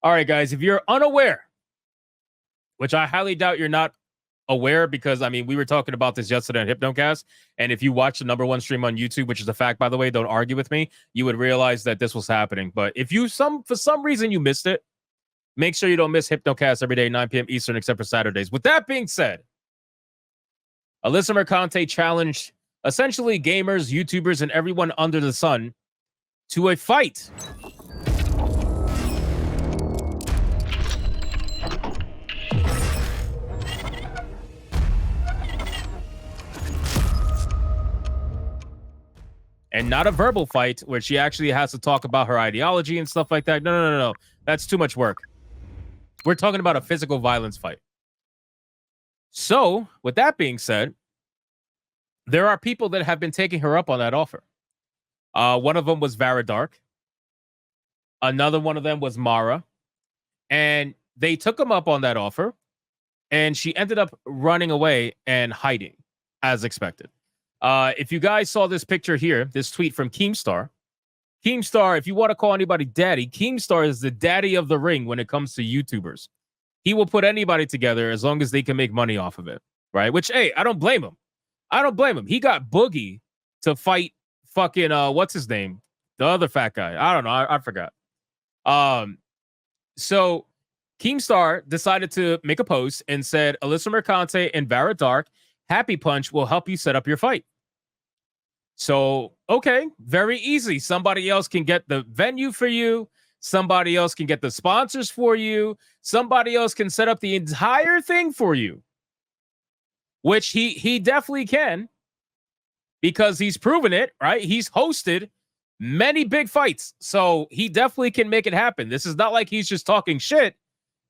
All right, guys, if you're unaware, which I highly doubt you're not aware, because I mean, we were talking about this yesterday on Hypnocast, and if you watch the #1 stream on YouTube, which is a fact, by the way, don't argue with me, you would realize that this was happening. But if you for some reason you missed it, make sure you don't miss Hypnocast every day, 9 p.m. Eastern, except for Saturdays. With that being said, Alyssa Mercante challenged essentially gamers, YouTubers, and everyone under the sun to a fight. And not a verbal fight where she actually has to talk about her ideology and stuff like that. No. That's too much work. We're talking about a physical violence fight. So, with that being said, there are people that have been taking her up on that offer. One of them was Varadark. Another one of them was Mara. And they took him up on that offer. And she ended up running away and hiding, as expected. If you guys saw this picture here, this tweet from Keemstar. Keemstar, if you want to call anybody daddy, Keemstar is the daddy of the ring when it comes to YouTubers. He will put anybody together as long as they can make money off of it, right? Which, hey, I don't blame him. I don't blame him. He got Boogie to fight fucking, what's his name? The other fat guy. I don't know. I forgot. So Keemstar decided to make a post and said, Alyssa Mercante and Varadark, Happy Punch will help you set up your fight. So, okay, very easy. Somebody else can get the venue for you. Somebody else can get the sponsors for you. Somebody else can set up the entire thing for you. Which he definitely can, because he's proven it, right? He's hosted many big fights. So he definitely can make it happen. This is not like he's just talking shit.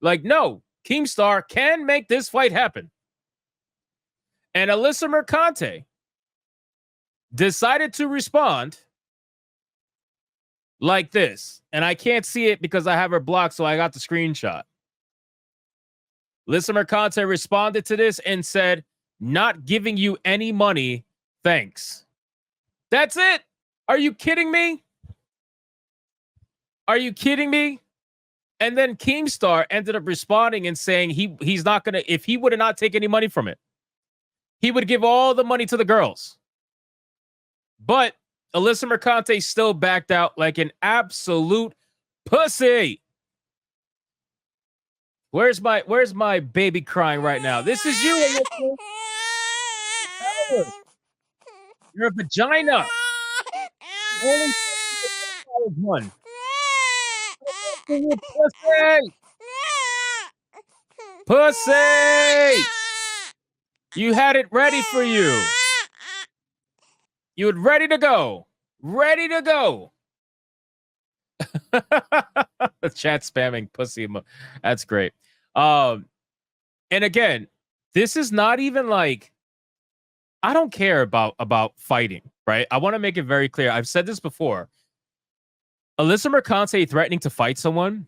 Like, no, Keemstar can make this fight happen. And Alyssa Mercante decided to respond like this. And I can't see it because I have her blocked, so I got the screenshot. Alyssa Mercante responded to this and said, not giving you any money, thanks. That's it. Are you kidding me? Are you kidding me? And then Keemstar ended up responding and saying he's not going to, if he would not take any money from it, he would give all the money to the girls. But Alyssa Mercante still backed out like an absolute pussy. Where's my baby crying right now? This is you, Alyssa. You're a vagina. Only one. Pussy. Pussy. You had it ready for you. You were ready to go. Ready to go. The chat spamming pussy. That's great. And again, this is not even like, I don't care about fighting, right? I want to make it very clear. I've said this before. Alyssa Mercante threatening to fight someone,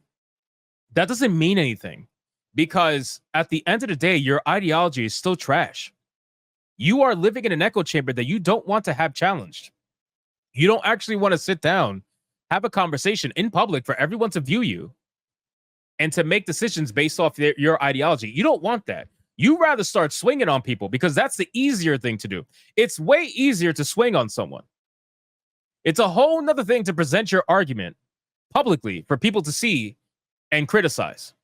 that doesn't mean anything. Because at the end of the day, your ideology is still trash. You are living in an echo chamber that you don't want to have challenged. You don't actually want to sit down, have a conversation in public for everyone to view you and to make decisions based off your ideology. You don't want that. You rather start swinging on people because that's the easier thing to do. It's way easier to swing on someone. It's a whole nother thing to present your argument publicly for people to see and criticize.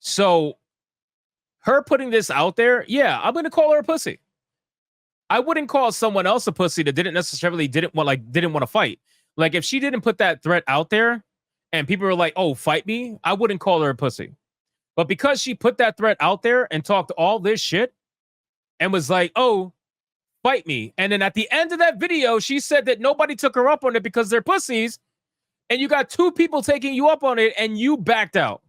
So her putting this out there, yeah, I'm going to call her a pussy. I wouldn't call someone else a pussy that didn't want to fight. Like, if she didn't put that threat out there and people were like, oh, fight me, I wouldn't call her a pussy. But because she put that threat out there and talked all this shit and was like, oh, fight me. And then at the end of that video, she said that nobody took her up on it because they're pussies. And you got two people taking you up on it and you backed out.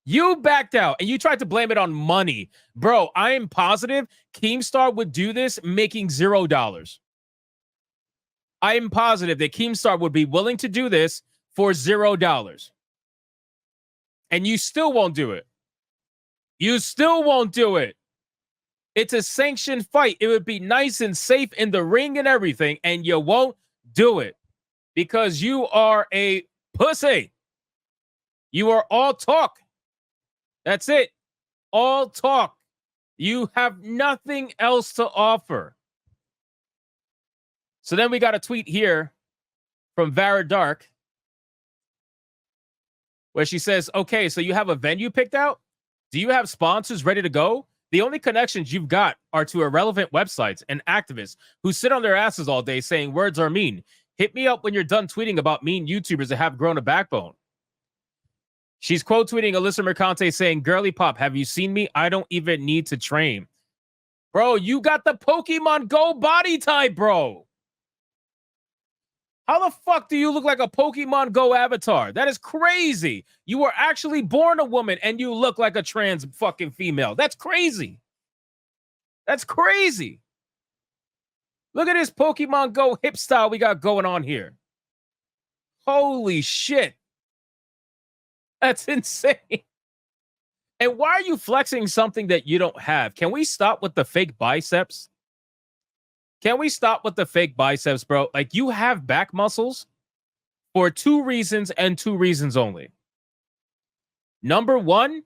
You backed out and you tried to blame it on money. Bro, I am positive Keemstar would do this making $0. I am positive that Keemstar would be willing to do this for $0. And you still won't do it. You still won't do it. It's a sanctioned fight. It would be nice and safe in the ring and everything, and you won't do it because you are a pussy. You are all talk. That's it. All talk. You have nothing else to offer. So then we got a tweet here from Varadark where she says, okay, so you have a venue picked out? Do you have sponsors ready to go? The only connections you've got are to irrelevant websites and activists who sit on their asses all day saying words are mean. Hit me up when you're done tweeting about mean YouTubers that have grown a backbone. She's quote tweeting Alyssa Mercante saying, girly pop, have you seen me? I don't even need to train. Bro, you got the Pokemon Go body type, bro. How the fuck do you look like a Pokemon Go avatar? That is crazy. You were actually born a woman and you look like a trans fucking female. That's crazy. That's crazy. Look at this Pokemon Go hip style we got going on here. Holy shit. That's insane. And why are you flexing something that you don't have? Can we stop with the fake biceps? Can we stop with the fake biceps, bro? Like, you have back muscles for 2 reasons and 2 reasons only. Number 1,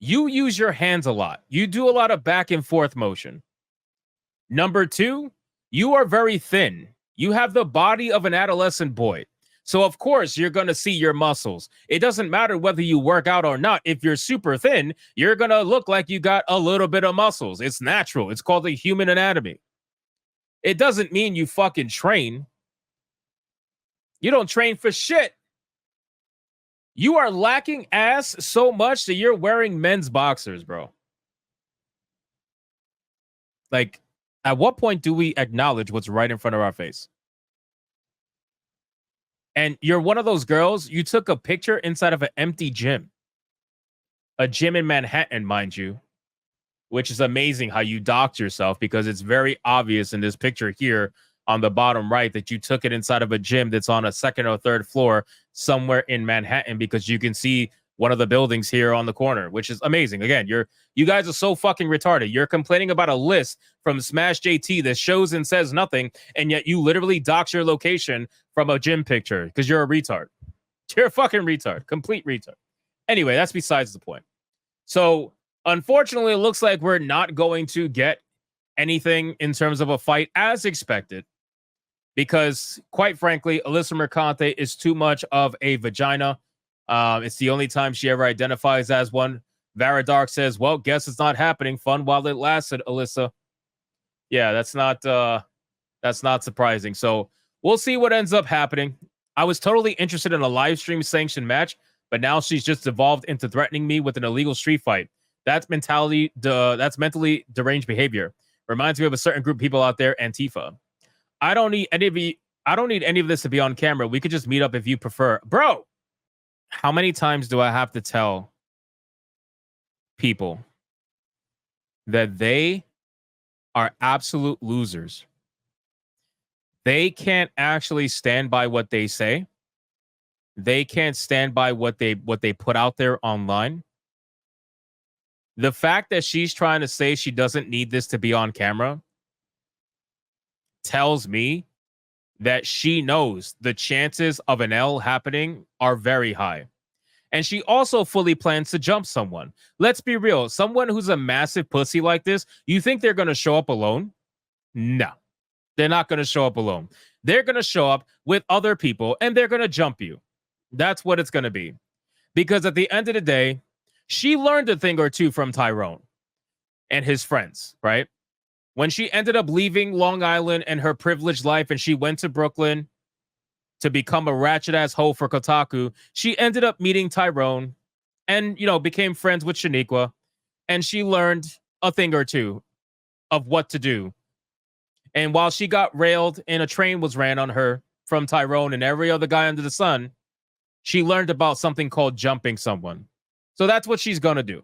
you use your hands a lot. You do a lot of back and forth motion. Number 2, you are very thin. You have the body of an adolescent boy. So, of course, you're going to see your muscles. It doesn't matter whether you work out or not. If you're super thin, you're going to look like you got a little bit of muscles. It's natural. It's called the human anatomy. It doesn't mean you fucking train. You don't train for shit. You are lacking ass so much that you're wearing men's boxers, bro. Like, at what point do we acknowledge what's right in front of our face? And you're one of those girls, you took a picture inside of an empty gym. A gym in Manhattan, mind you. Which is amazing how you docked yourself, because it's very obvious in this picture here on the bottom right that you took it inside of a gym that's on a 2nd or 3rd floor somewhere in Manhattan, because you can see one of the buildings here on the corner, which is amazing. Again, you guys are so fucking retarded. You're complaining about a list from Smash JT that shows and says nothing, and yet you literally dox your location from a gym picture because you're a retard. You're a fucking retard. Complete retard. Anyway, that's besides the point. So, unfortunately, it looks like we're not going to get anything in terms of a fight as expected, because, quite frankly, Alyssa Mercante is too much of a vagina. It's the only time she ever identifies as one. Varadark says, well, guess it's not happening. Fun while it lasted, Alyssa. Yeah, that's not surprising. So we'll see what ends up happening. I was totally interested in a live stream sanctioned match, but now she's just evolved into threatening me with an illegal street fight. That's mentally deranged behavior. Reminds me of a certain group of people out there, Antifa. I don't need any of this to be on camera. We could just meet up if you prefer. Bro, how many times do I have to tell people that they are absolute losers? They can't actually stand by what they say. They can't stand by what they put out there online. The fact that she's trying to say she doesn't need this to be on camera tells me that she knows the chances of an L happening are very high. And she also fully plans to jump someone. Let's be real. Someone who's a massive pussy like this, you think they're going to show up alone? No, they're not going to show up alone. They're going to show up with other people and they're going to jump you. That's what it's going to be. Because at the end of the day, she learned a thing or two from Tyrone and his friends, right? When she ended up leaving Long Island and her privileged life and she went to Brooklyn to become a ratchet-ass hoe for Kotaku, she ended up meeting Tyrone and, became friends with Shaniqua. And she learned a thing or two of what to do. And while she got railed and a train was ran on her from Tyrone and every other guy under the sun, she learned about something called jumping someone. So that's what she's going to do.